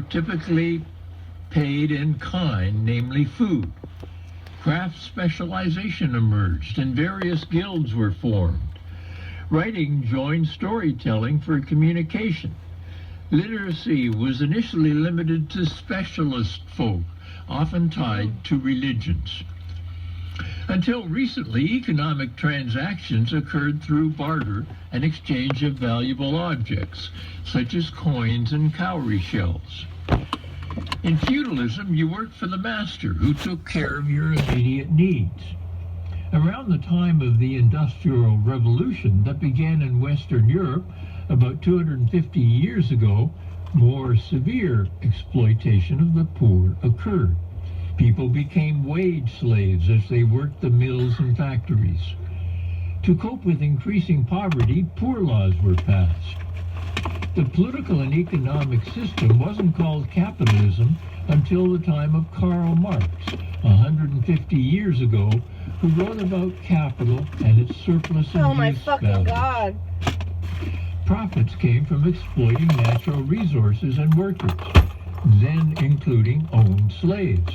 typically paid in kind, namely food. Craft specialization emerged and various guilds were formed. Writing joined storytelling for communication. Literacy was initially limited to specialist folk, often tied to religions. Until recently, economic transactions occurred through barter and exchange of valuable objects, such as coins and cowrie shells. In feudalism, you worked for the master, who took care of your immediate needs. Around the time of the Industrial Revolution that began in Western Europe about 250 years ago, more severe exploitation of the poor occurred. People became wage slaves as they worked the mills and factories. To cope with increasing poverty, poor laws were passed. The political and economic system wasn't called capitalism until the time of Karl Marx, 150 years ago, who wrote about capital and its surplus and Oh my use fucking values. God. Profits came from exploiting natural resources and workers, then including owned slaves.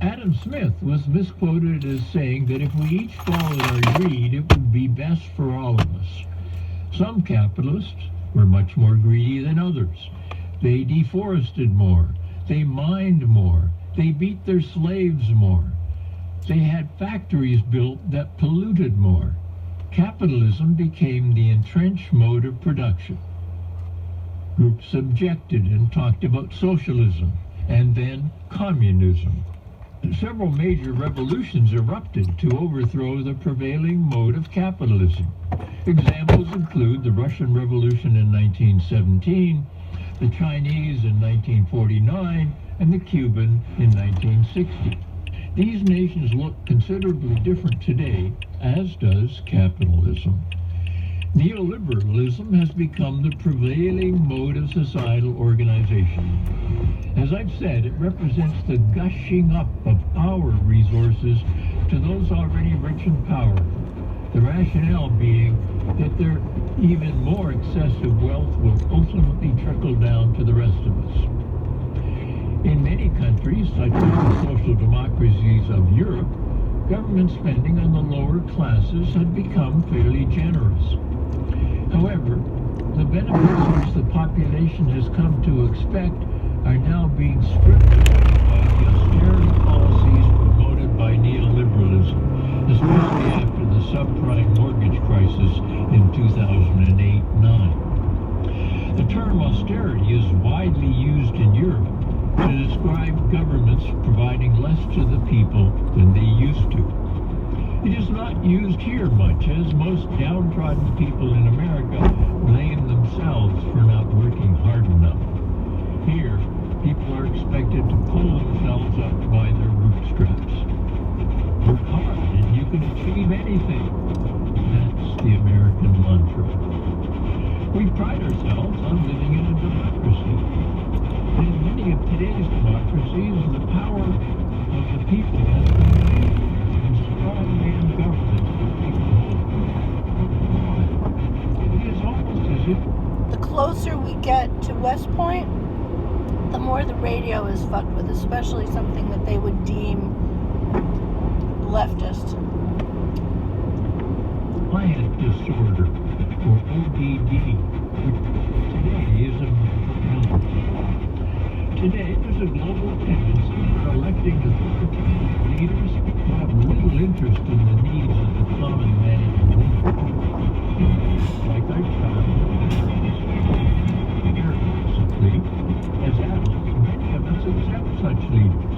Adam Smith was misquoted as saying that if we each followed our greed, it would be best for all of us. Some capitalists were much more greedy than others. They deforested more. They mined more. They beat their slaves more. They had factories built that polluted more. Capitalism became the entrenched mode of production. Groups objected and talked about socialism, and then communism. Several major revolutions erupted to overthrow the prevailing mode of capitalism. Examples include the Russian Revolution in 1917, the Chinese in 1949, and the Cuban in 1960. These nations look considerably different today, as does capitalism. Neoliberalism has become the prevailing mode of societal organization. As I've said, it represents the gushing up of our resources to those already rich and powerful. The rationale being that their even more excessive wealth will ultimately trickle down to the rest of us. In many countries, such as the social democracies of Europe, government spending on the lower classes had become fairly generous. However, the benefits which the population has come to expect are now being stripped away by the austerity policies promoted by neoliberalism, especially after the subprime mortgage crisis in 2008-9. The term austerity is widely used in Europe to describe governments providing less to the people than they used to. It is not used here much, as most downtrodden people in America blame themselves for not working hard enough. Here, people are expected to pull themselves up by their bootstraps. Work hard and you can achieve anything. That's the American mantra. We pride ourselves on living in a democracy. And in many of today's democracies, the power of the people has been made in strongman governments that people hold. It is almost as if The closer we get to West Point, the more the radio is fucked with, especially something that they would deem leftist. plant disorder, or ODD, which today is a mental illness. Today, there's a global tendency for electing authoritarian leaders who have little interest in the needs of the common man and woman. Like our child, recently, as adults, many of us accept such leaders.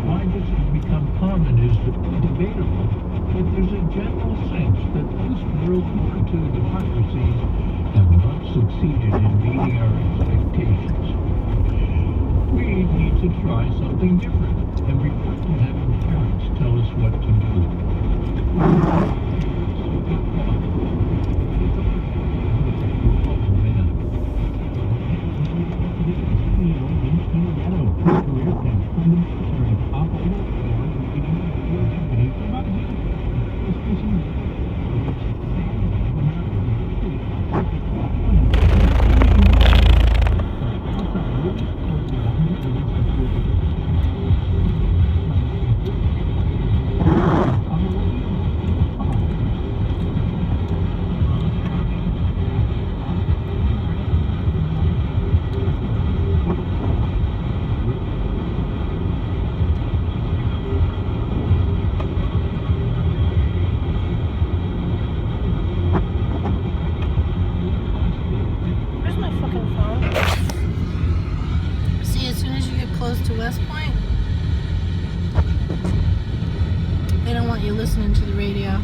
Why this has become common is debatable, but there's a general sense that post-World War II democracies have not succeeded in meeting our expectations. We need to try something different, and report to having parents tell us what to do. Where's my fucking phone? See, as soon as you get close to West Point, they don't want you listening to the radio.